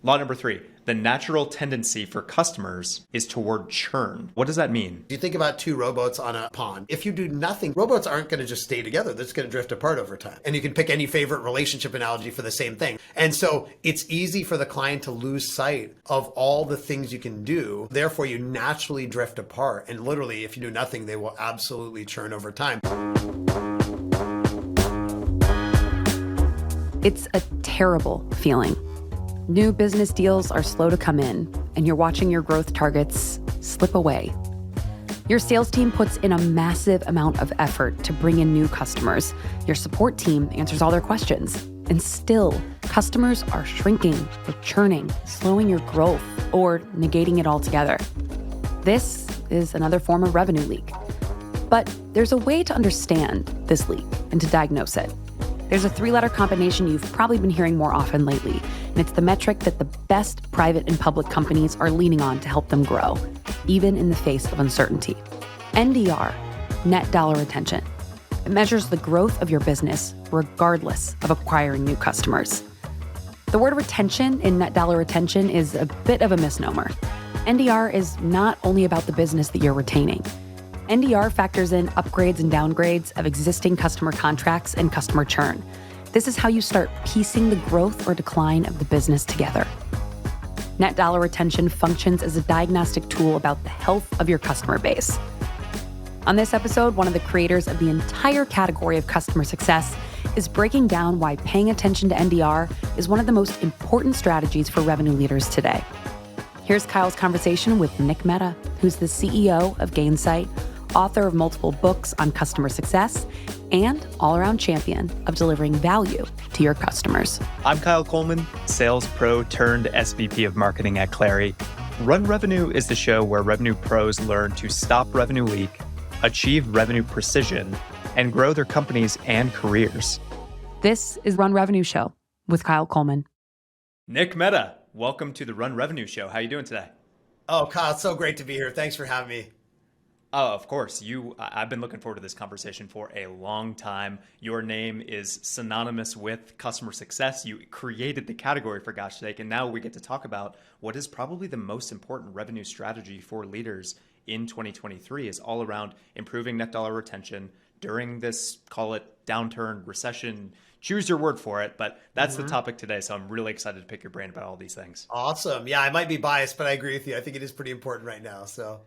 Law number 3, the natural tendency for customers is toward churn. What does that mean? You think about two rowboats on a pond. If you do nothing, rowboats aren't going to just stay together. They're just going to drift apart over time. And you can pick any favorite relationship analogy for the same thing. And so it's easy for the client to lose sight of all the things you can do. Therefore, you naturally drift apart. And literally, if you do nothing, they will absolutely churn over time. It's a terrible feeling. New business deals are slow to come in, and you're watching your growth targets slip away. Your sales team puts in a massive amount of effort to bring in new customers. Your support team answers all their questions. And still, customers are shrinking or churning, slowing your growth, or negating it altogether. This is another form of revenue leak. But there's a way to understand this leak and to diagnose it. There's a 3-letter combination you've probably been hearing more often lately, and it's the metric that the best private and public companies are leaning on to help them grow, even in the face of uncertainty. NDR, net dollar retention. It measures the growth of your business regardless of acquiring new customers. The word retention in net dollar retention is a bit of a misnomer. NDR is not only about the business that you're retaining. NDR factors in upgrades and downgrades of existing customer contracts and customer churn. This is how you start piecing the growth or decline of the business together. Net dollar retention functions as a diagnostic tool about the health of your customer base. On this episode, one of the creators of the entire category of customer success is breaking down why paying attention to NDR is one of the most important strategies for revenue leaders today. Here's Kyle's conversation with Nick Mehta, who's the CEO of Gainsight, author of multiple books on customer success, and all-around champion of delivering value to your customers. I'm Kyle Coleman, sales pro turned SVP of marketing at Clary. Run Revenue is the show where revenue pros learn to stop revenue leak, achieve revenue precision, and grow their companies and careers. This is Run Revenue Show with Kyle Coleman. Nick Mehta, welcome to the Run Revenue Show. How are you doing today? Oh, Kyle, it's so great to be here. Thanks for having me. Oh, of course. I've been looking forward to this conversation for a long time. Your name is synonymous with customer success. You created the category, for gosh sake, and now we get to talk about what is probably the most important revenue strategy for leaders in 2023 is all around improving net dollar retention during this, call it downturn, recession, choose your word for it, but that's the topic today. So I'm really excited to pick your brain about all these things. Awesome. Yeah, I might be biased, but I agree with you. I think it is pretty important right now. So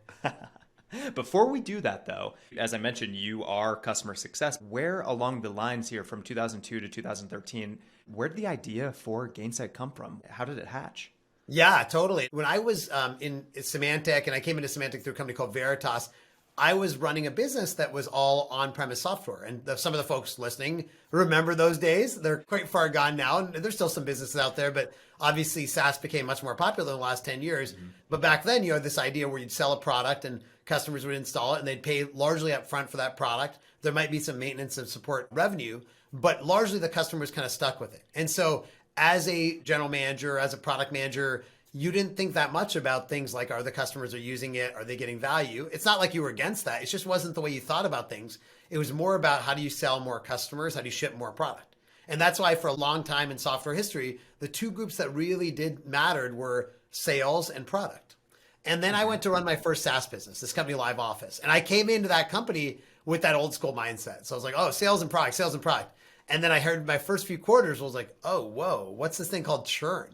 Before we do that, though, as I mentioned, you are customer success. Where along the lines here from 2002 to 2013, where did the idea for Gainsight come from? How did it hatch? Yeah, totally. When I was in Symantec, and I came into Symantec through a company called Veritas, I was running a business that was all on-premise software. And some of the folks listening remember those days. They're quite far gone now. And there's still some businesses out there, but obviously SaaS became much more popular in the last 10 years. But back then, you had this idea where you'd sell a product and customers would install it and they'd pay largely upfront for that product. There might be some maintenance and support revenue, but largely the customers kind of stuck with it. And so as a general manager, as a product manager, you didn't think that much about things like, are the customers are using it? Are they getting value? It's not like you were against that. It just wasn't the way you thought about things. It was more about how do you sell more customers? How do you ship more product? And that's why for a long time in software history, the two groups that really did mattered were sales and product. And then I went to run my first SaaS business, this company Live Office. And I came into that company with that old school mindset. So I was like, oh, sales and product, sales and product. And then I heard my first few quarters was like, oh, whoa, what's this thing called churn?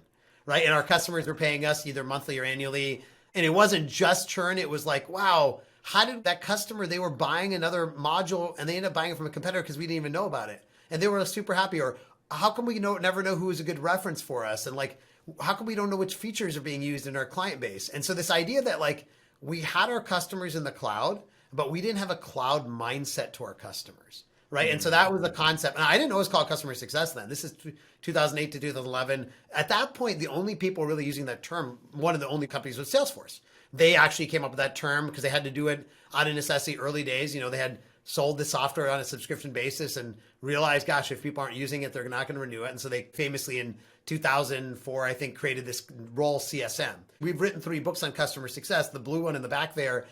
Right? And our customers were paying us either monthly or annually. And it wasn't just churn. It was like, wow, how did that customer, they were buying another module and they ended up buying it from a competitor because we didn't even know about it. And they were super happy. Or how come we never know who is a good reference for us? And like, how come we don't know which features are being used in our client base? And so this idea that like we had our customers in the cloud, but we didn't have a cloud mindset to our customers. Right. And so that was the concept. And I didn't know it was called customer success then. This is 2008 to 2011. At that point, the only people really using that term, one of the only companies was Salesforce. They actually came up with that term because they had to do it out of necessity early days. You know, they had sold the software on a subscription basis and realized, gosh, if people aren't using it, they're not going to renew it. And so they famously in 2004, I think, created this role CSM. We've written 3 books on customer success. The blue one in the back there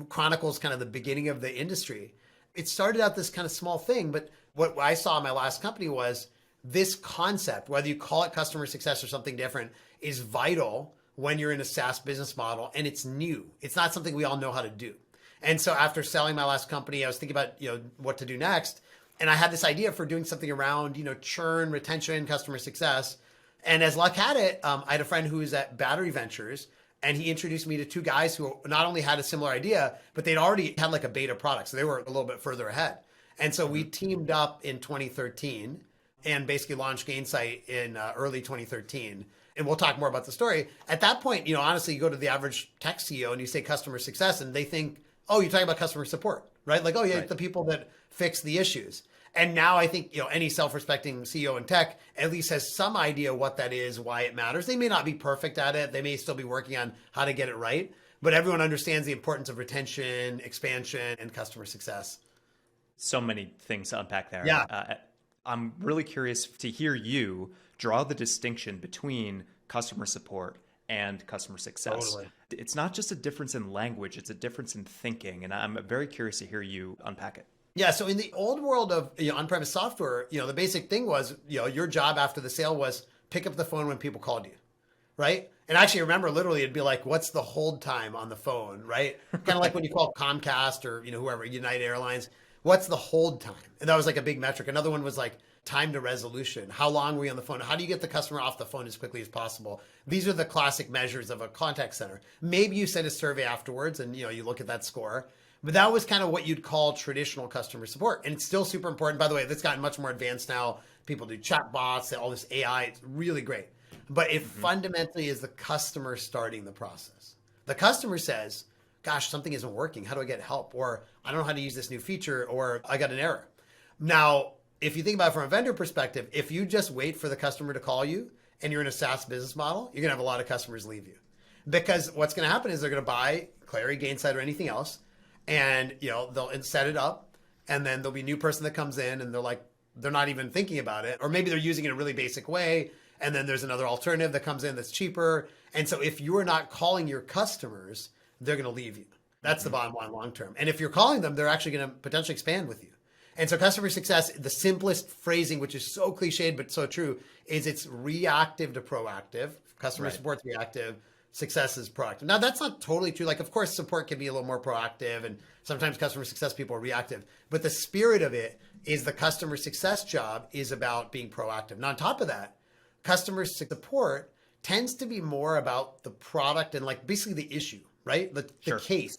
chronicles kind of the beginning of the industry. It started out this kind of small thing, but what I saw in my last company was this concept, whether you call it customer success or something different, is vital when you're in a SaaS business model, and it's new. It's not something we all know how to do. And so after selling my last company, I was thinking about, what to do next. And I had this idea for doing something around, churn, retention, customer success. And as luck had it, I had a friend who was at Battery Ventures, and he introduced me to two guys who not only had a similar idea, but they'd already had like a beta product. So they were a little bit further ahead. And so we teamed up in 2013 and basically launched Gainsight in early 2013. And we'll talk more about the story. At that point, honestly, you go to the average tech CEO and you say customer success, and they think, oh, you're talking about customer support, right? Like, oh yeah, Right. The people that fix the issues. And now I think, any self-respecting CEO in tech at least has some idea what that is, why it matters. They may not be perfect at it. They may still be working on how to get it right, but everyone understands the importance of retention, expansion, and customer success. So many things to unpack there. Yeah. I'm really curious to hear you draw the distinction between customer support and customer success. Totally. It's not just a difference in language, it's a difference in thinking. And I'm very curious to hear you unpack it. Yeah. So in the old world of on-premise software, the basic thing was, your job after the sale was pick up the phone when people called you, right? And actually, remember, literally, it'd be like, what's the hold time on the phone, right? Kind of like when you call Comcast or whoever, United Airlines. What's the hold time? And that was like a big metric. Another one was like time to resolution. How long were you on the phone? How do you get the customer off the phone as quickly as possible? These are the classic measures of a contact center. Maybe you send a survey afterwards and you look at that score. But that was kind of what you'd call traditional customer support. And it's still super important. By the way, that's gotten much more advanced now. People do chat bots, all this AI. It's really great. But it fundamentally is the customer starting the process. The customer says, gosh, something isn't working. How do I get help? Or I don't know how to use this new feature, or I got an error. Now, if you think about it from a vendor perspective, if you just wait for the customer to call you and you're in a SaaS business model, you're going to have a lot of customers leave you. Because what's going to happen is they're going to buy Clary, Gainsight, or anything else. And, they'll set it up, and then there'll be a new person that comes in and they're not even thinking about it. Or maybe they're using it in a really basic way. And then there's another alternative that comes in that's cheaper. And so if you're not calling your customers, they're going to leave you. That's the bottom line long term. And if you're calling them, they're actually going to potentially expand with you. And so customer success, the simplest phrasing, which is so cliched, but so true, is it's reactive to proactive. Customer Right. support's reactive. Success is proactive. Now, that's not totally true. Like, of course, support can be a little more proactive, and sometimes customer success people are reactive. But the spirit of it is the customer success job is about being proactive. Now, on top of that, customer support tends to be more about the product and like basically the issue, right? The Sure. case,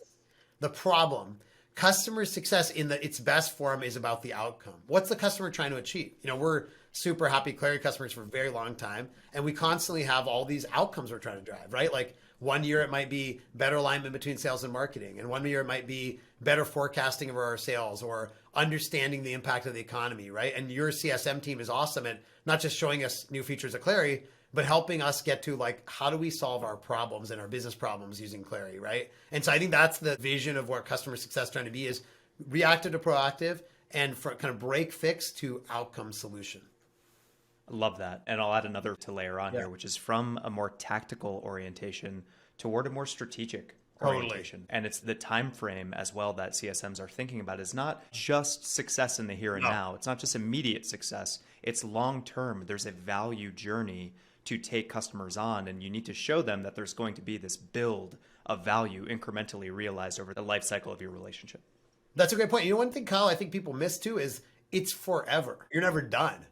the problem. Customer success in its best form is about the outcome. What's the customer trying to achieve? We're super happy Clary customers for a very long time, and we constantly have all these outcomes we're trying to drive, right? Like 1 year it might be better alignment between sales and marketing, and 1 year it might be better forecasting of our sales or understanding the impact of the economy, right? And your CSM team is awesome at not just showing us new features of Clary, but helping us get to like, how do we solve our problems and our business problems using Clary, right? And so I think that's the vision of what customer success is trying to be, is reactive to proactive and for kind of break fix to outcome solution. I love that. And I'll add another to layer on Yeah. here, which is from a more tactical orientation toward a more strategic Totally. orientation. And it's the time frame as well that CSMs are thinking about is not just success in the here and No. now. It's not just immediate success. It's long term. There's a value journey to take customers on, and you need to show them that there's going to be this build of value incrementally realized over the life cycle of your relationship. That's a great point. One thing, Kyle, I think people miss too is it's forever. You're never done,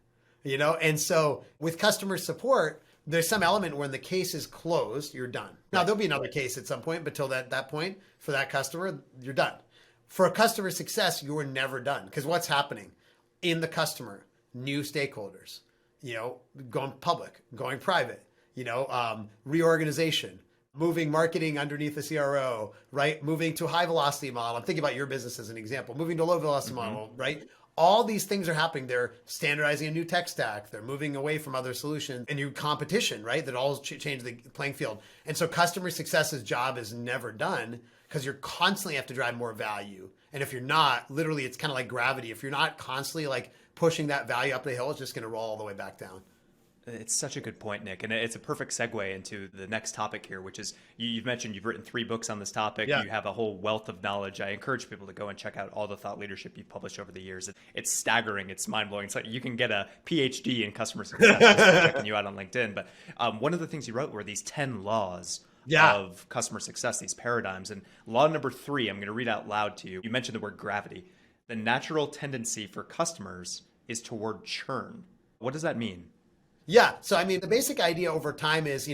And so with customer support, there's some element when the case is closed, you're done. Now, there'll be another case at some point, but till that point, for that customer, you're done. For a customer success, you're never done. Because what's happening in the customer? New stakeholders, going public, going private, reorganization, moving marketing underneath the CRO, right? Moving to a high velocity model. I'm thinking about your business as an example, moving to a low velocity model, right? All these things are happening. They're standardizing a new tech stack. They're moving away from other solutions and new competition, right? That all change the playing field. And so customer success's job is never done because you're constantly have to drive more value. And if you're not, literally, it's kind of like gravity. If you're not constantly like pushing that value up the hill, it's just going to roll all the way back down. It's such a good point, Nick. And it's a perfect segue into the next topic here, which is you've mentioned you've written 3 books on this topic. Yeah. You have a whole wealth of knowledge. I encourage people to go and check out all the thought leadership you've published over the years. It's staggering. It's mind blowing. It's like you can get a PhD in customer success just by checking you out on LinkedIn. But one of the things you wrote were these 10 laws of customer success, these paradigms. And law number 3, I'm going to read out loud to you. You mentioned the word gravity. The natural tendency for customers is toward churn. What does that mean? Yeah. So, I mean, the basic idea over time is,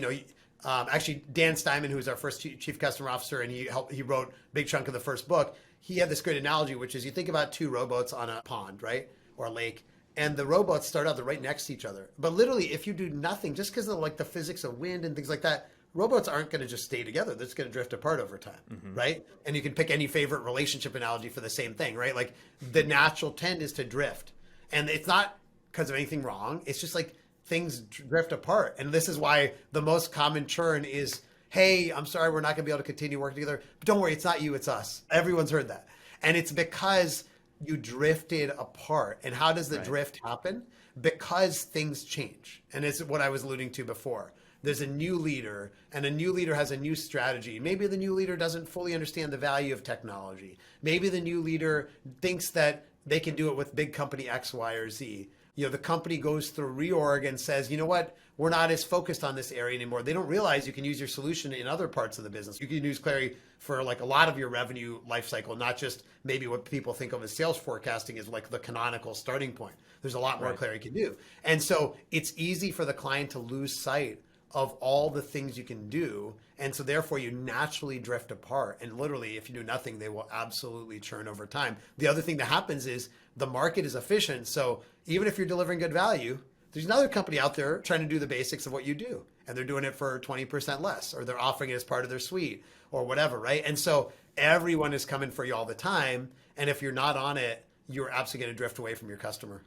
actually Dan Steinman, who was our first chief customer officer, and he wrote a big chunk of the first book. He had this great analogy, which is you think about 2 rowboats on a pond, right? Or a lake. And the rowboats start out, they're right next to each other. But literally, if you do nothing, just because of like the physics of wind and things like that, rowboats aren't going to just stay together. They're just going to drift apart over time, right? And you can pick any favorite relationship analogy for the same thing, right? Like the natural trend is to drift. And it's not because of anything wrong. It's just like things drift apart. And this is why the most common churn is, hey, I'm sorry, we're not going to be able to continue working together. But don't worry, it's not you, it's us. Everyone's heard that. And it's because you drifted apart. And how does the drift happen? Because things change. And it's what I was alluding to before. There's a new leader, and a new leader has a new strategy. Maybe the new leader doesn't fully understand the value of technology. Maybe the new leader thinks that they can do it with big company X, Y, or Z. The company goes through reorg and says, you know what, we're not as focused on this area anymore. They don't realize you can use your solution in other parts of the business. You can use Clary for like a lot of your revenue lifecycle, not just maybe what people think of as sales forecasting is like the canonical starting point. There's a lot more Clary can do. And so it's easy for the client to lose sight of all the things you can do. And so therefore you naturally drift apart. And literally, if you do nothing, they will absolutely churn over time. The other thing that happens is the market is efficient. So even if you're delivering good value, there's another company out there trying to do the basics of what you do. And they're doing it for 20% less, or they're offering it as part of their suite or whatever, right? And so everyone is coming for you all the time. And if you're not on it, you're absolutely going to drift away from your customer.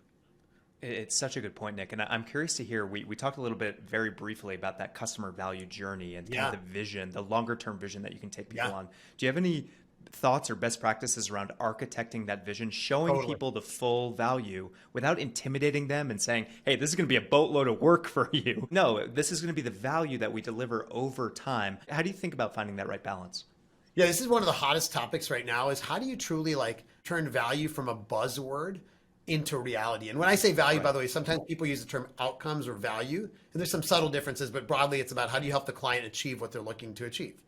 It's such a good point, Nick. And I'm curious to hear, we talked a little bit very briefly about that customer value journey and kind of the vision, the longer term vision that you can take people on. Do you have any thoughts or best practices around architecting that vision, showing people the full value without intimidating them and saying, hey, this is going to be a boatload of work for you? No, this is going to be the value that we deliver over time. How do you think about finding that right balance? Yeah, this is one of the hottest topics right now is how do you truly like turn value from a buzzword into reality? And when I say value, by the way, sometimes people use the term outcomes or value, and there's some subtle differences, but broadly it's about how do you help the client achieve what they're looking to achieve.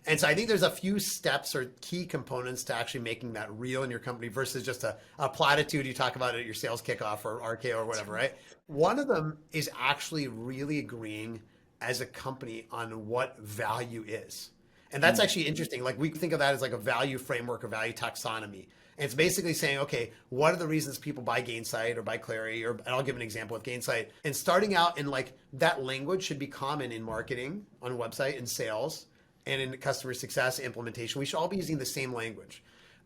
And so I think there's a few steps or key components to actually making that real in your company versus just a platitude you talk about at your sales kickoff or RKO or whatever, right? One of them is actually really agreeing as a company on what value is. And that's actually interesting. Like we think of that as like a value framework or value taxonomy. And it's basically saying, okay, what are the reasons people buy Gainsight or buy Clary? And I'll give an example with Gainsight. And starting out in like that language should be common in marketing, on a website, in sales, and in customer success implementation. We should all be using the same language.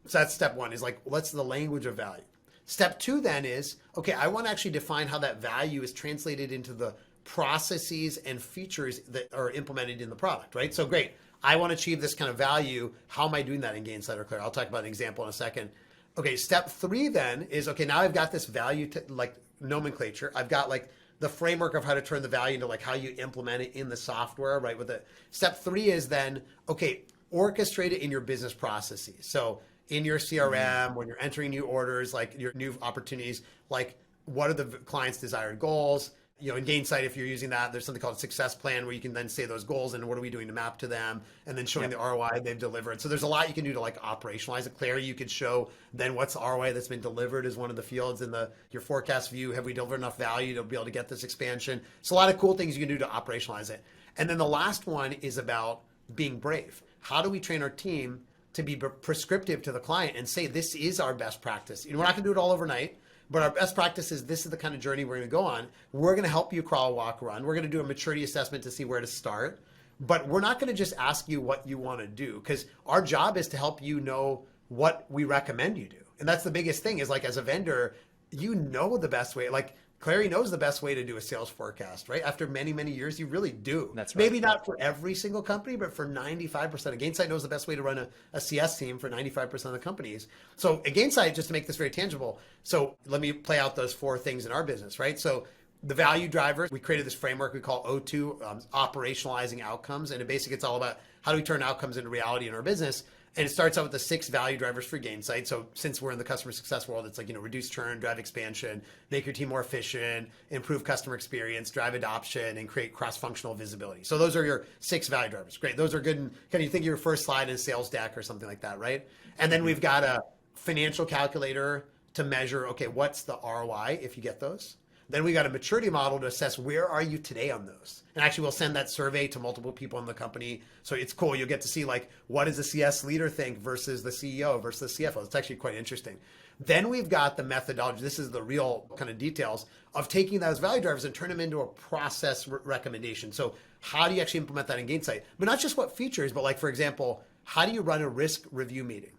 So that's step one, is like, what's the language of value? Step two then is, okay, I want to actually define how that value is translated into the processes and features that are implemented in the product, right? So great. I want to achieve this kind of value. How am I doing that in Gainsight or Clary? I'll talk about an example in a second. Okay, step three then is, okay, now I've got this value like nomenclature. I've got like the framework of how to turn the value into like how you implement it in the software, right? With it. Step three is then, okay, orchestrate it in your business processes. So in your CRM, when you're entering new orders, like your new opportunities, like what are the client's desired goals? You know, in Gainsight, if you're using that, there's something called a success plan where you can then say those goals and what are we doing to map to them, and then showing the ROI they've delivered. So there's a lot you can do to like operationalize it. Clary, you could show then what's the ROI that's been delivered is one of the fields in your forecast view. Have we delivered enough value to be able to get this expansion? So a lot of cool things you can do to operationalize it. And then the last one is about being brave. How do we train our team to be prescriptive to the client and say, this is our best practice? You know, we're not gonna do it all overnight. But our best practice is this is the kind of journey we're going to go on. We're going to help you crawl, walk, run. We're going to do a maturity assessment to see where to start. But we're not going to just ask you what you want to do, because our job is to help you know what we recommend you do. And that's the biggest thing is like as a vendor, you know the best way. Like Clary knows the best way to do a sales forecast, right? After many, many years, you really do. That's right. Maybe not for every single company, but for 95% of Gainsight knows the best way to run a CS team for 95% of the companies. So at Gainsight, just to make this very tangible, so let me play out those four things in our business, right? So The value drivers, we created this framework we call O2, operationalizing outcomes. And it basically, it's all about how do we turn outcomes into reality in our business. And it starts out with the 6 value drivers for Gainsight. So since we're in the customer success world, it's like, reduce churn, drive expansion, make your team more efficient, improve customer experience, drive adoption, and create cross-functional visibility. So those are your 6 value drivers. Great. Those are good. And kind of you think your first slide in a sales deck or something like that, right? And then we've got a financial calculator to measure, okay, what's the ROI if you get those? Then we got a maturity model to assess where are you today on those. And actually we'll send that survey to multiple people in the company. So it's cool. You'll get to see like, what does the CS leader think versus the CEO versus the CFO. It's actually quite interesting. Then we've got the methodology. This is the real kind of details of taking those value drivers and turn them into a process recommendation. So how do you actually implement that in Gainsight? But not just what features, but like, for example, how do you run a risk review meeting?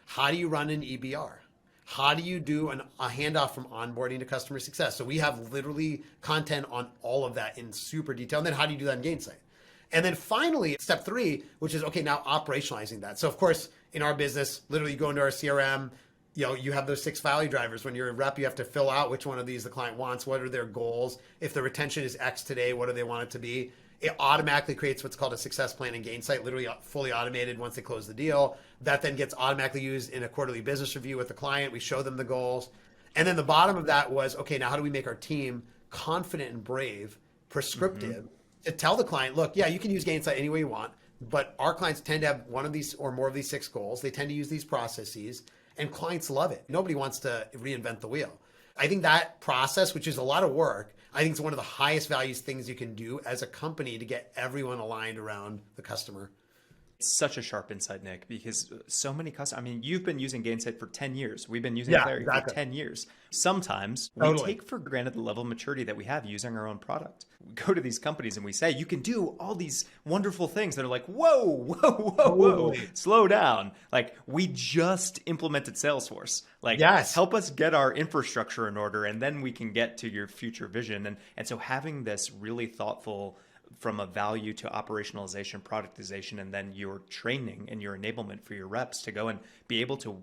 How do you run an EBR? How do you do a handoff from onboarding to customer success? So we have literally content on all of that in super detail. And then how do you do that in Gainsight? And then finally, step 3, which is, okay, now operationalizing that. So of course, in our business, literally you go into our CRM, you have those 6 value drivers. When you're a rep, you have to fill out which one of these the client wants. What are their goals? If the retention is X today, what do they want it to be? It automatically creates what's called a success plan in Gainsight, literally fully automated once they close the deal. That then gets automatically used in a quarterly business review with the client. We show them the goals. And then the bottom of that was, okay, now how do we make our team confident and brave, prescriptive, to tell the client, look, yeah, you can use Gainsight any way you want, but our clients tend to have one of these or more of these 6 goals. They tend to use these processes, and clients love it. Nobody wants to reinvent the wheel. I think that process, which is a lot of work, I think it's one of the highest values things you can do as a company to get everyone aligned around the customer. Such a sharp insight, Nick, because so many customers, I mean, you've been using Gainsight for 10 years. We've been using Clarity for 10 years. Sometimes we take for granted the level of maturity that we have using our own product. We go to these companies and we say, you can do all these wonderful things. They're like, whoa, whoa, whoa, whoa, slow down. Like, we just implemented Salesforce. Like, help us get our infrastructure in order, and then we can get to your future vision. And so having this really thoughtful from a value to operationalization, productization, and then your training and your enablement for your reps to go and be able to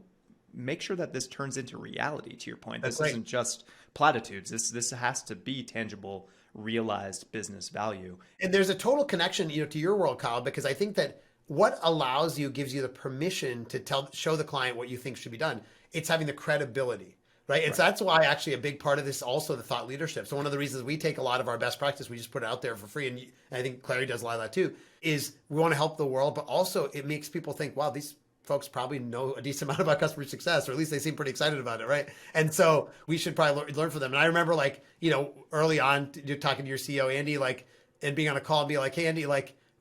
make sure that this turns into reality, to your point. This isn't just platitudes. This has to be tangible, realized business value. And there's a total connection, to your world, Kyle, because I think that what allows you, gives you the permission to show the client what you think should be done. It's having the credibility. Right. And so that's why actually a big part of this, also the thought leadership. So one of the reasons we take a lot of our best practice, we just put it out there for free. And I think Clarity does a lot of that too, is we want to help the world, but also it makes people think, wow, these folks probably know a decent amount about customer success, or at least they seem pretty excited about it. Right. And so we should probably learn from them. And I remember early on you're talking to your CEO, Andy, and being on a call and be like, hey, Andy,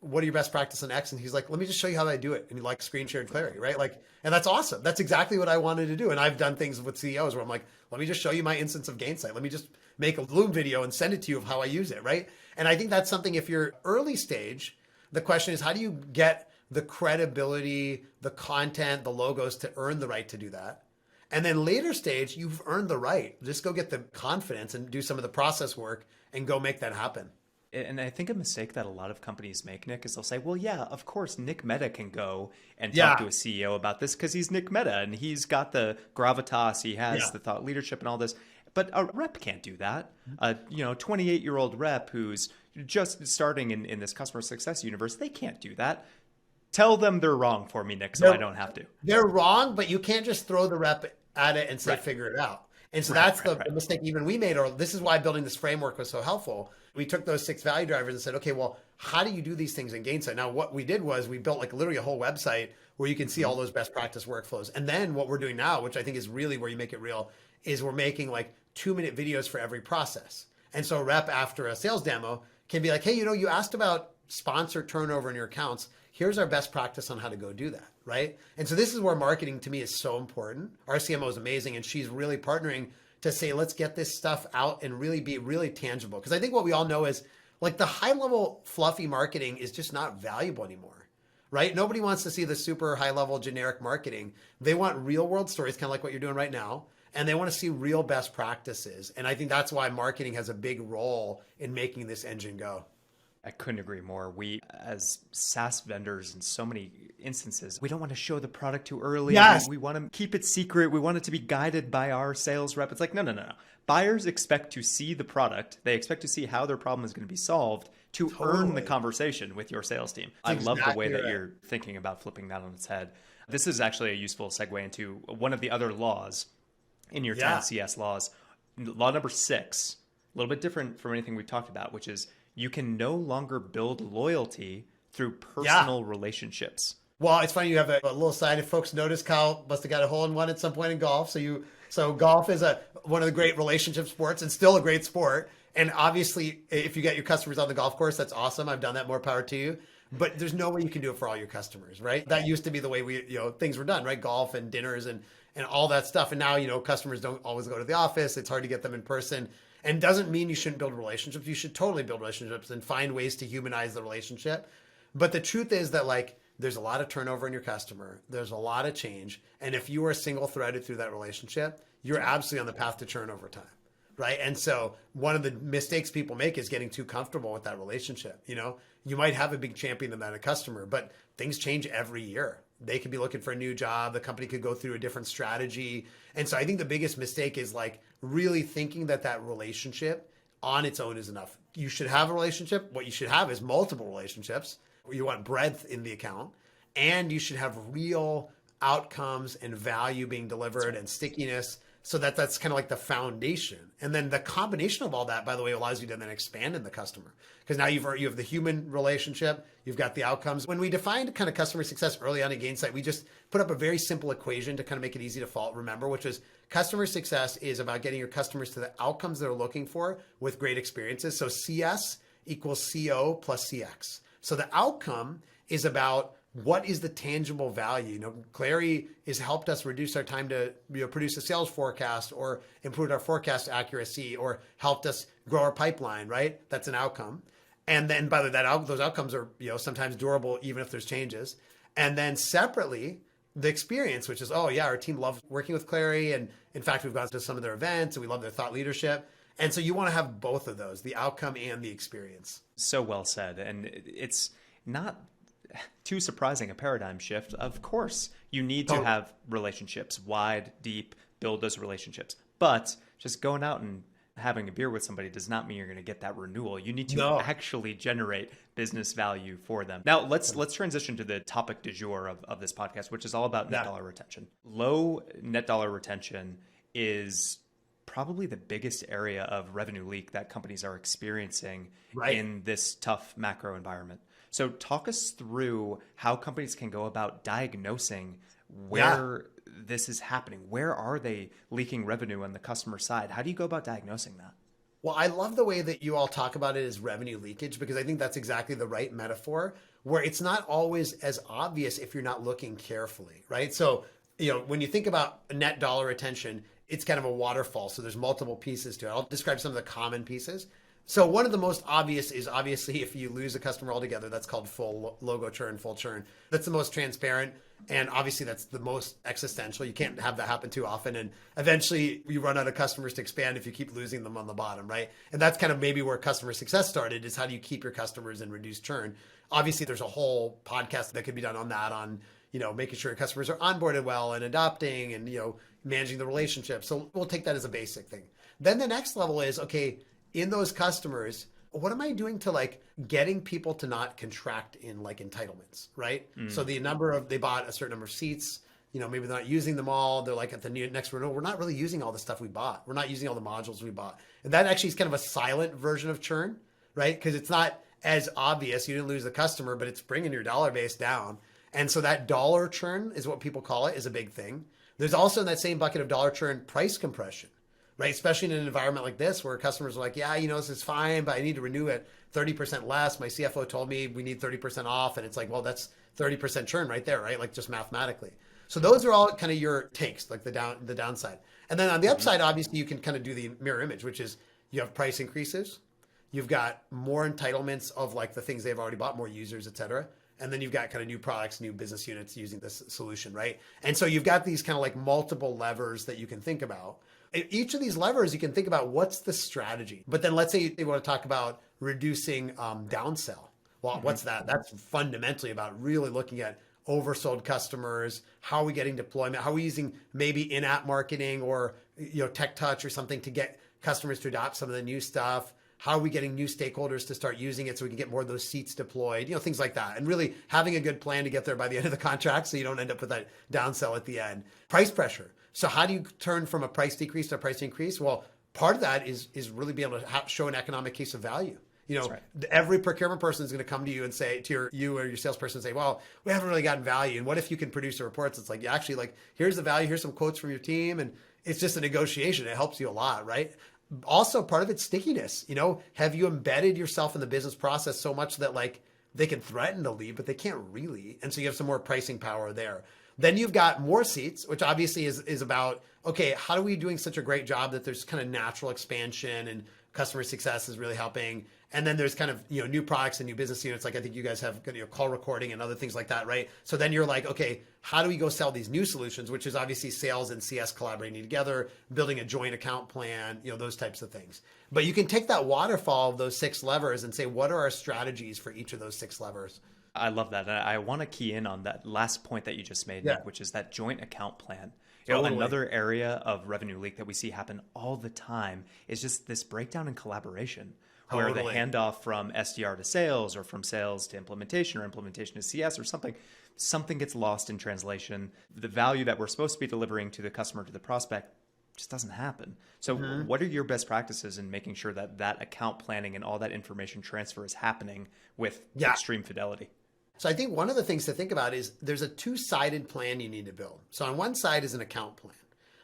what are your best practice on X? And he's like, let me just show you how I do it. And he screen shared Clarity, right? And that's awesome. That's exactly what I wanted to do. And I've done things with CEOs where I'm like, let me just show you my instance of Gainsight. Let me just make a Loom video and send it to you of how I use it, right? And I think that's something, if you're early stage, the question is, how do you get the credibility, the content, the logos to earn the right to do that? And then later stage, you've earned the right. Just go get the confidence and do some of the process work and go make that happen. And I think a mistake that a lot of companies make, Nick, is they'll say, well, yeah, of course, Nick Mehta can go and talk to a CEO about this because he's Nick Mehta and he's got the gravitas, he has the thought leadership and all this. But a rep can't do that. A 28-year-old rep who's just starting in this customer success universe, they can't do that. Tell them they're wrong for me, Nick, so I don't have to. They're wrong, but you can't just throw the rep at it and say, figure it out. And so that's the mistake even we made, or this is why building this framework was so helpful. We took those 6 value drivers and said, okay, well, how do you do these things in Gainsight? Now, what we did was we built literally a whole website where you can see all those best practice workflows. And then what we're doing now, which I think is really where you make it real, is we're making 2-minute videos for every process. And so a rep after a sales demo can be like, hey, you asked about sponsor turnover in your accounts. Here's our best practice on how to go do that, right? And so this is where marketing to me is so important. Our CMO is amazing, and she's really partnering to say, let's get this stuff out and really be really tangible. Because I think what we all know is the high level fluffy marketing is just not valuable anymore, right? Nobody wants to see the super high level generic marketing. They want real world stories, kind of like what you're doing right now. And they want to see real best practices. And I think that's why marketing has a big role in making this engine go. I couldn't agree more. We, as SaaS vendors in so many instances. We don't want to show the product too early. Yes. We want to keep it secret. We want it to be guided by our sales rep. It's like, no. Buyers expect to see the product. They expect to see how their problem is going to be solved to earn the conversation with your sales team. I love the way that you're thinking about flipping that on its head. This is actually a useful segue into one of the other laws in your 10 CS laws. Law number 6, a little bit different from anything we've talked about, which is you can no longer build loyalty through personal relationships. Well, it's funny you have a little side. If folks notice, Kyle must have got a hole-in-one at some point in golf. So golf is one of the great relationship sports and still a great sport. And obviously, if you get your customers on the golf course, that's awesome. I've done that. More power to you. But there's no way you can do it for all your customers, right? That used to be the way things were done, right? Golf and dinners and all that stuff. And now, customers don't always go to the office. It's hard to get them in person. And doesn't mean you shouldn't build relationships. You should totally build relationships and find ways to humanize the relationship. But the truth is that there's a lot of turnover in your customer. There's a lot of change. And if you are single threaded through that relationship, you're absolutely on the path to churn over time. Right. And so one of the mistakes people make is getting too comfortable with that relationship. You might have a big champion of that, a customer, but things change every year. They could be looking for a new job. The company could go through a different strategy. And so I think the biggest mistake is really thinking that relationship on its own is enough. You should have a relationship. What you should have is multiple relationships. You want breadth in the account, and you should have real outcomes and value being delivered and stickiness. So that's kind of like the foundation. And then the combination of all that, by the way, allows you to then expand in the customer. Because now you have the human relationship, you've got the outcomes. When we defined kind of customer success early on at Gainsight, we just put up a very simple equation to kind of make it easy to remember, which is customer success is about getting your customers to the outcomes they're looking for with great experiences. So CS equals CO plus CX. So the outcome is about what is the tangible value? Clary has helped us reduce our time to produce a sales forecast, or improved our forecast accuracy, or helped us grow our pipeline, right? That's an outcome. And then by the way, those outcomes are sometimes durable even if there's changes. And then separately, the experience, which is, our team loves working with Clary. And in fact, we've gone to some of their events and we love their thought leadership. And so you want to have both of those, the outcome and the experience. So well said. And it's not too surprising a paradigm shift. Of course, you need to have relationships, wide, deep, build those relationships. But just going out and having a beer with somebody does not mean you're going to get that renewal. You need to actually generate business value for them. Now, let's transition to the topic du jour of this podcast, which is all about net dollar retention. Low net dollar retention is probably the biggest area of revenue leak that companies are experiencing in this tough macro environment. So talk us through how companies can go about diagnosing where this is happening. Where are they leaking revenue on the customer side? How do you go about diagnosing that? Well, I love the way that you all talk about it as revenue leakage, because I think that's exactly the right metaphor, where it's not always as obvious if you're not looking carefully, right? So, when you think about net dollar retention, it's kind of a waterfall. So there's multiple pieces to it. I'll describe some of the common pieces. So one of the most obvious is obviously if you lose a customer altogether, that's called full logo churn, full churn. That's the most transparent. And obviously that's the most existential. You can't have that happen too often. And eventually you run out of customers to expand if you keep losing them on the bottom, right? And that's kind of maybe where customer success started, is how do you keep your customers and reduce churn? Obviously there's a whole podcast that could be done on that, on, making sure your customers are onboarded well and adopting and, managing the relationship. So we'll take that as a basic thing. Then the next level is, okay, in those customers, what am I doing to getting people to not contract in entitlements, right? So the they bought a certain number of seats, maybe they're not using them all. They're at the next renewal, we're not really using all the stuff we bought. We're not using all the modules we bought. And that actually is kind of a silent version of churn, right? Because it's not as obvious. You didn't lose the customer, but it's bringing your dollar base down. And so that dollar churn is what people call it, is a big thing. There's also in that same bucket of dollar churn, price compression. Right, especially in an environment like this where customers are like, this is fine, but I need to renew it 30% less. My CFO told me we need 30% off. And it's like, well, that's 30% churn right there, right? Just mathematically. So those are all kind of your takes, the downside. And then on the upside, obviously, you can kind of do the mirror image, which is you have price increases. You've got more entitlements of the things they've already bought, more users, et cetera. And then you've got kind of new products, new business units using this solution, right? And so you've got these kind of multiple levers that you can think about. Each of these levers, you can think about what's the strategy. But then let's say they want to talk about reducing downsell. Well, what's that? That's fundamentally about really looking at oversold customers? How are we getting deployment? How are we using maybe in-app marketing or tech touch or something to get customers to adopt some of the new stuff? How are we getting new stakeholders to start using it so we can get more of those seats deployed? Things like that. And really having a good plan to get there by the end of the contract so you don't end up with that downsell at the end. Price pressure. So how do you turn from a price decrease to a price increase? Well, part of that is really being able to show an economic case of value. Right. Every procurement person is going to come to you and say to you or your salesperson and say, well, we haven't really gotten value. And what if you can produce the reports? It's like, actually, like, here's the value. Here's some quotes from your team. And it's just a negotiation. It helps you a lot, right? Also, part of it's stickiness. Have you embedded yourself in the business process so much that like they can threaten to leave, but they can't really. And so you have some more pricing power there. Then you've got more seats, which obviously is about, okay, how are we doing such a great job that there's kind of natural expansion and customer success is really helping. And then there's kind of, new products and new business units. Like I think you guys have call recording and other things like that, right? So then you're like, okay, how do we go sell these new solutions, which is obviously sales and CS collaborating together, building a joint account plan, those types of things. But you can take that waterfall of those 6 levers and say, what are our strategies for each of those 6 levers? I love that. I want to key in on that last point that you just made, Nick, which is that joint account plan. Another area of revenue leak that we see happen all the time is just this breakdown in collaboration, where the handoff from SDR to sales or from sales to implementation or implementation to CS or something gets lost in translation. The value that we're supposed to be delivering to the customer, to the prospect, just doesn't happen. So what are your best practices in making sure that that account planning and all that information transfer is happening with extreme fidelity? So I think one of the things to think about is there's a 2-sided plan you need to build. So on one side is an account plan.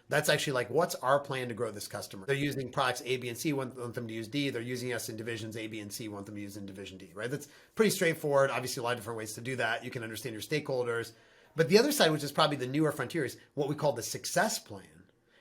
That's actually like, what's our plan to grow this customer? They're using products A, B, and C, want them to use D. They're using us in divisions A, B, and C, want them to use in division D, right? That's pretty straightforward. Obviously, a lot of different ways to do that. You can understand your stakeholders. But the other side, which is probably the newer frontier, is what we call the success plan.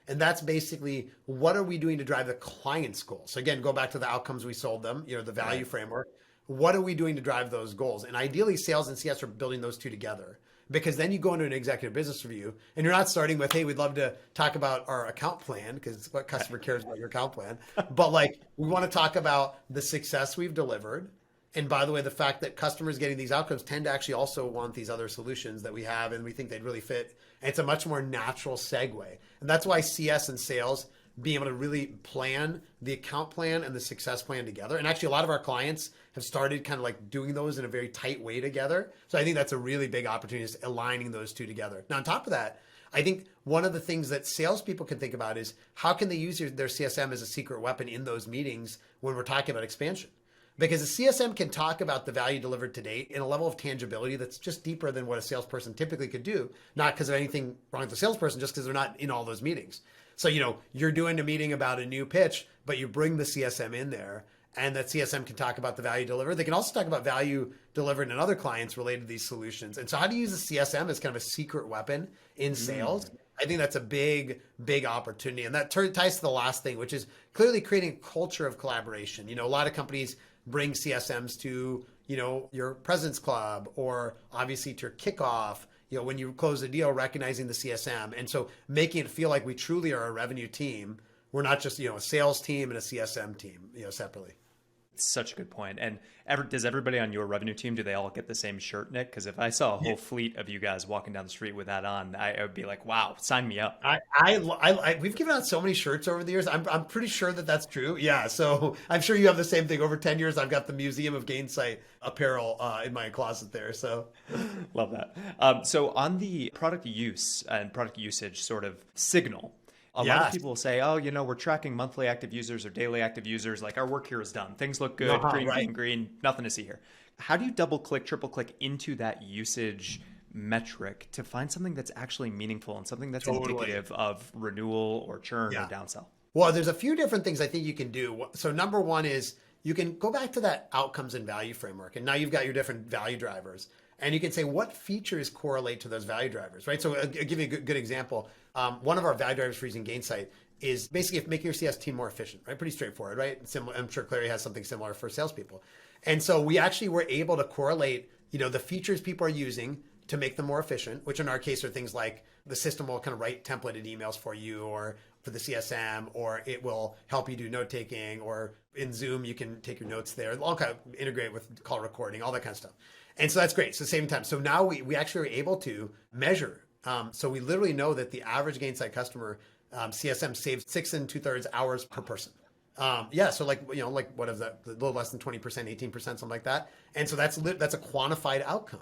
And that's basically, what are we doing to drive the client's goals? So again, go back to the outcomes we sold them, the value framework. What are we doing to drive those goals? And ideally, sales and CS are building those two together, because then you go into an executive business review and you're not starting with, hey, we'd love to talk about our account plan, because what customer cares about your account plan. But like, we want to talk about the success we've delivered. And by the way, the fact that customers getting these outcomes tend to actually also want these other solutions that we have, and we think they'd really fit. And it's a much more natural segue. And that's why CS and sales being able to really plan the account plan and the success plan together. And actually, a lot of our clients have started kind of like doing those in a very tight way together. So I think that's a really big opportunity, is aligning those two together. Now, on top of that, I think one of the things that salespeople can think about is, how can they use their CSM as a secret weapon in those meetings when we're talking about expansion? Because a CSM can talk about the value delivered to date in a level of tangibility that's just deeper than what a salesperson typically could do. Not because of anything wrong with the salesperson, just because they're not in all those meetings. So, you're doing a meeting about a new pitch, but you bring the CSM in there, and that CSM can talk about the value delivered. They can also talk about value delivered in other clients related to these solutions. And so how do you use the CSM as kind of a secret weapon in sales? I think that's a big, big opportunity. And that ties to the last thing, which is clearly creating a culture of collaboration. A lot of companies bring CSMs to, your President's Club, or obviously to your kickoff, when you close a deal, recognizing the CSM. And so making it feel like we truly are a revenue team. We're not just, a sales team and a CSM team, separately. Such a good point. And does everybody on your revenue team, do they all get the same shirt, Nick? Because if I saw a whole fleet of you guys walking down the street with that on, I would be like, wow, sign me up. We've given out so many shirts over the years. I'm pretty sure that that's true. Yeah. So I'm sure you have the same thing. Over 10 years, I've got the Museum of Gainsight apparel in my closet there. So love that. So on the product use and product usage sort of signal, a lot of people will say, oh, we're tracking monthly active users or daily active users. Like, our work here is done. Things look good. Green, nothing to see here. How do you double click, triple click into that usage metric to find something that's actually meaningful and something that's indicative of renewal or churn or downsell? Well, there's a few different things I think you can do. So number one is, you can go back to that outcomes and value framework. And now you've got your different value drivers. And you can say, what features correlate to those value drivers, right? So I'll give you a good example. One of our value drivers for using Gainsight is basically making your CS team more efficient, right? Pretty straightforward, right? Similar, I'm sure Clary has something similar for salespeople. And so we actually were able to correlate, the features people are using to make them more efficient, which in our case are things like the system will kind of write templated emails for you, or for the CSM, or it will help you do note taking, or in Zoom, you can take your notes there. All kind of integrate with call recording, all that kind of stuff. And so that's great. So same time. So now we actually are able to measure. So we literally know that the average Gainsight customer CSM saves 6 2/3 hours per person. Yeah, so like like what is that? A little less than 20%, 18%, something like that. And so that's a quantified outcome,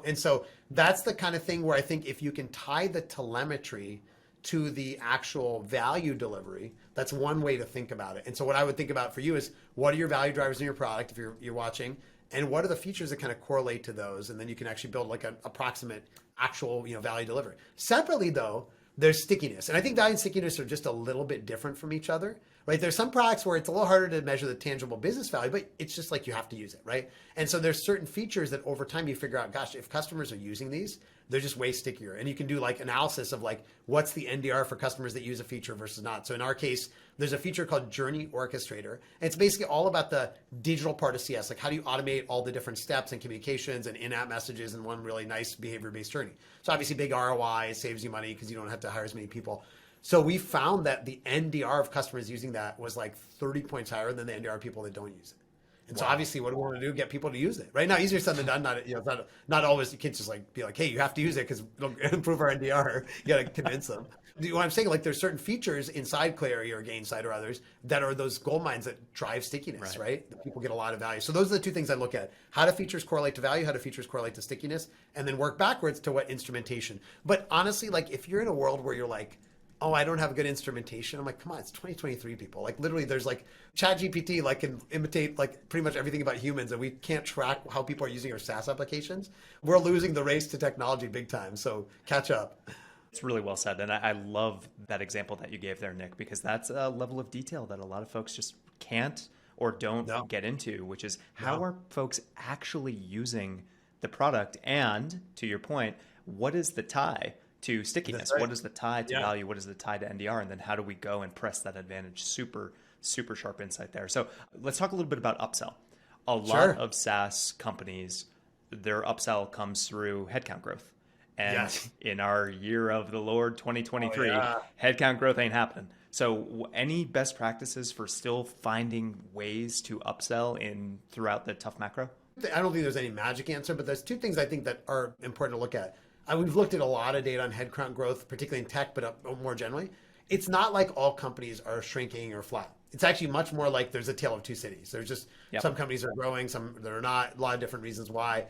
And so that's the kind of thing where I think if you can tie the telemetry to the actual value delivery, that's one way to think about it. And so what I would think about for you is, what are your value drivers in your product if you're watching, and what are the features that kind of correlate to those, and then you can actually build like an approximate actual value delivery. Separately though, there's stickiness, and I think value and stickiness are just a little bit different from each other, right? There's some products where it's a little harder to measure the tangible business value, but it's just like you have to use it, right? And so there's certain features that over time you figure out, gosh, if customers are using these, they're just way stickier. And you can do like analysis of like, what's the NDR for customers that use a feature versus not. So in our case, there's a feature called Journey Orchestrator. And it's basically all about the digital part of CS. Like, how do you automate all the different steps and communications and in-app messages in one really nice behavior-based journey? So obviously big ROI, it saves you money because you don't have to hire as many people. So we found that the NDR of customers using that was like 30 points higher than the NDR of people that don't use it. And so obviously what do we want to do? Get people to use it, right? Now, easier said than done. Not always, you can't just like be like, hey, you have to use it because it'll improve our NDR. You got to convince them. What I'm saying, like there's certain features inside Clary or Gainsight or others that are those gold mines that drive stickiness, right? That people get a lot of value. So those are the two things I look at. How do features correlate to value? How do features correlate to stickiness? And then work backwards to what instrumentation. But honestly, like if you're in a world where you're like, oh, I don't have good instrumentation. I'm like, come on, it's 2023, people. Like literally there's like ChatGPT like can imitate like pretty much everything about humans, and we can't track how people are using our SaaS applications. We're losing the race to technology big time. So catch up. It's really well said. And I love that example that you gave there, Nick, because that's a level of detail that a lot of folks just can't or don't get into, which is how are folks actually using the product? And to your point, what is the tie to stickiness? Right. What is the tie to value? What is the tie to NDR? And then how do we go and press that advantage? Super, super sharp insight there. So let's talk a little bit about upsell. A lot of SaaS companies, their upsell comes through headcount growth. And in our year of the Lord 2023, headcount growth ain't happening. So any best practices for still finding ways to upsell throughout the tough macro? I don't think there's any magic answer, but there's two things I think that are important to look at. We've looked at a lot of data on headcount growth, particularly in tech, but more generally. It's not like all companies are shrinking or flat. It's actually much more like there's a tale of two cities. There's just some companies are growing, some that are not, a lot of different reasons why.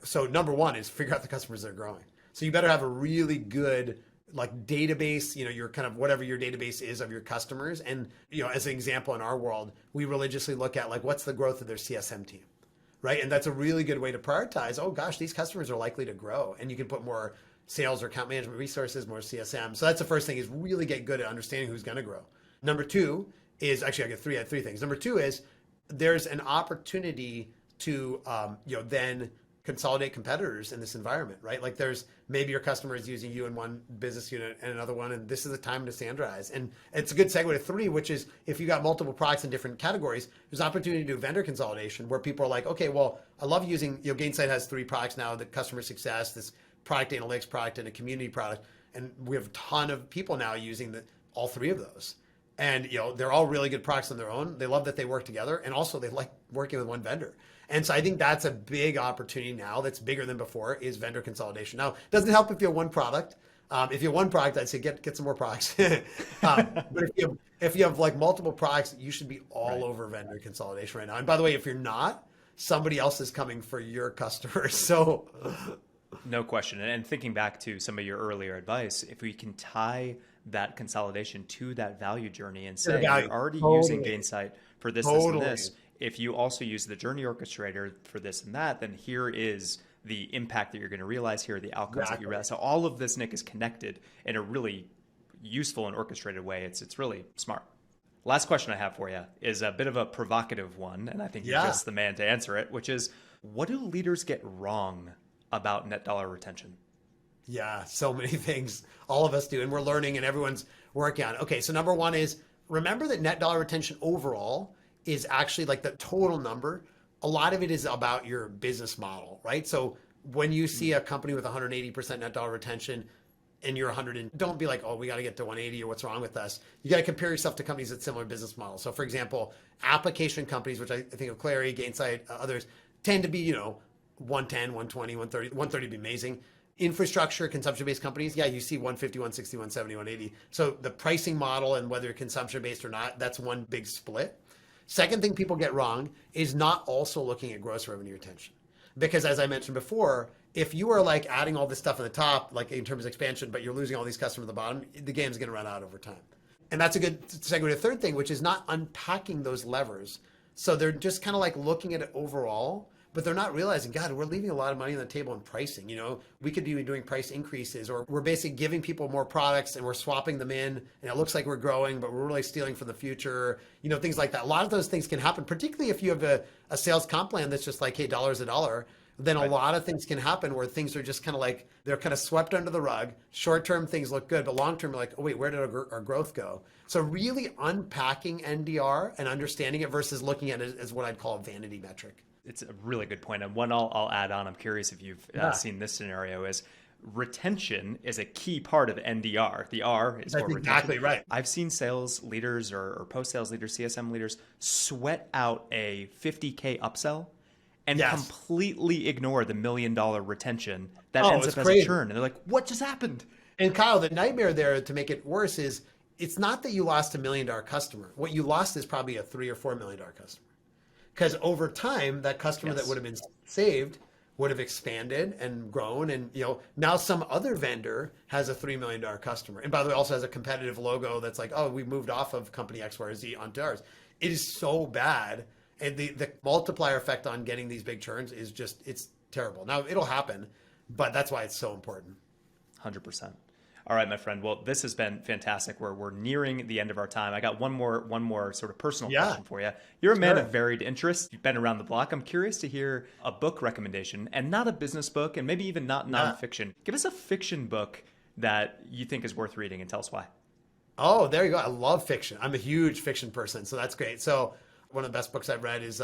So number one is figure out the customers that are growing. So you better have a really good like database, your kind of whatever your database is of your customers. And, as an example in our world, we religiously look at like, what's the growth of their CSM team? Right. And that's a really good way to prioritize. Oh gosh, these customers are likely to grow, and you can put more sales or account management resources, more CSM. So that's the first thing, is really get good at understanding who's going to grow. Number two is actually, I have three things. Number two is there's an opportunity to, then consolidate competitors in this environment, right? Like there's maybe your customer is using you in one business unit and another one, and this is the time to standardize. And it's a good segue to three, which is if you got multiple products in different categories, there's opportunity to do vendor consolidation where people are like, okay, well, I love using, Gainsight has 3 products now: the customer success, this product analytics product, and a community product. And we have a ton of people now using all 3 of those. And, they're all really good products on their own. They love that they work together, and also they like working with one vendor. And so I think that's a big opportunity now that's bigger than before, is vendor consolidation. Now, it doesn't help if you have one product. If you have one product, I'd say get some more products. But if you have like multiple products, you should be all over vendor consolidation right now. And by the way, if you're not, somebody else is coming for your customers. So no question. And thinking back to some of your earlier advice, if we can tie that consolidation to that value journey and say, you're already using Gainsight for this, this, and this. If you also use the Journey Orchestrator for this and that, then here is the impact that you're going to realize. Here are the outcomes that you realize. So all of this, Nick, is connected in a really useful and orchestrated way. It's really smart. Last question I have for you is a bit of a provocative one, and I think you're just the man to answer it, which is, what do leaders get wrong about net dollar retention? Yeah, so many things. All of us do, and we're learning, and everyone's working on it. Okay, so number one is, remember that net dollar retention overall is actually like the total number. A lot of it is about your business model, right? So when you see a company with 180% net dollar retention and you're 100, and don't be like, oh, we got to get to 180 or what's wrong with us. You got to compare yourself to companies with similar business models. So for example, application companies, which I think of Clary, Gainsight, others, tend to be, 110, 120, 130. 130 would be amazing. Infrastructure, consumption-based companies, yeah, you see 150, 160, 170, 180. So the pricing model and whether you're consumption-based or not, that's one big split. Second thing people get wrong is not also looking at gross revenue retention. Because as I mentioned before, if you are like adding all this stuff at the top, like in terms of expansion, but you're losing all these customers at the bottom, the game's going to run out over time. And that's a good segue to the third thing, which is not unpacking those levers. So they're just kind of like looking at it overall, but they're not realizing, God, we're leaving a lot of money on the table in pricing. You know, we could be doing price increases, or we're basically giving people more products and we're swapping them in, and it looks like we're growing, but we're really stealing from the future. You know, things like that. A lot of those things can happen, particularly if you have a sales comp plan that's just like, hey, dollar's a dollar. Then a lot of things can happen where things are just kind of like, they're kind of swept under the rug. Short-term things look good, but long-term, you're like, oh wait, where did our growth go? So really unpacking NDR and understanding it versus looking at it as what I'd call a vanity metric. It's a really good point. And one I'll add on, I'm curious if you've seen this scenario, is retention is a key part of NDR. The R is for retention. Exactly right. I've seen sales leaders or post-sales leaders, CSM leaders, sweat out a $50K upsell and completely ignore the $1 million retention that ends up as a churn. And they're like, what just happened? And Kyle, the nightmare there, to make it worse, is it's not that you lost $1 million customer. What you lost is probably a $3 or $4 million customer. Because over time, that customer that would have been saved would have expanded and grown. And, you know, now some other vendor has a $3 million customer. And by the way, also has a competitive logo that's like, oh, we moved off of company X, Y, or Z onto ours. It is so bad. And the multiplier effect on getting these big churns is just, it's terrible. Now, it'll happen, but that's why it's so important. 100%. All right, my friend. Well, this has been fantastic. We're nearing the end of our time. I got one more sort of personal question for you. You're a man of varied interests. You've been around the block. I'm curious to hear a book recommendation, and not a business book, and maybe even not nonfiction. Give us a fiction book that you think is worth reading, and tell us why. Oh, there you go. I love fiction. I'm a huge fiction person, so that's great. So one of the best books I've read is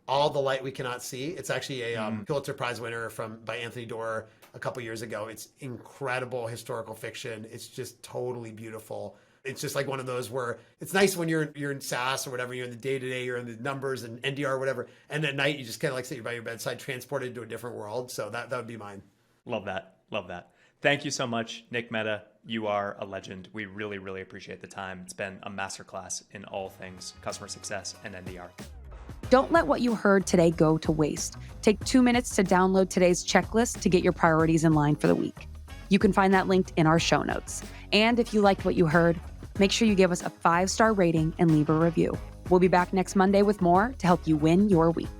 All the Light We Cannot See. It's actually a Pulitzer Prize winner by Anthony Doerr a couple years ago. It's incredible historical fiction. It's just totally beautiful. It's just like one of those where it's nice when you're in SaaS or whatever, you're in the day-to-day, you're in the numbers and NDR or whatever, and at night you just kind of like sit by your bedside, transported to a different world. So that would be mine. Love that. Love that. Thank you so much, Nick Mehta. You are a legend. We really, really appreciate the time. It's been a masterclass in all things customer success and NDR. Don't let what you heard today go to waste. Take 2 minutes to download today's checklist to get your priorities in line for the week. You can find that linked in our show notes. And if you liked what you heard, make sure you give us a 5-star rating and leave a review. We'll be back next Monday with more to help you win your week.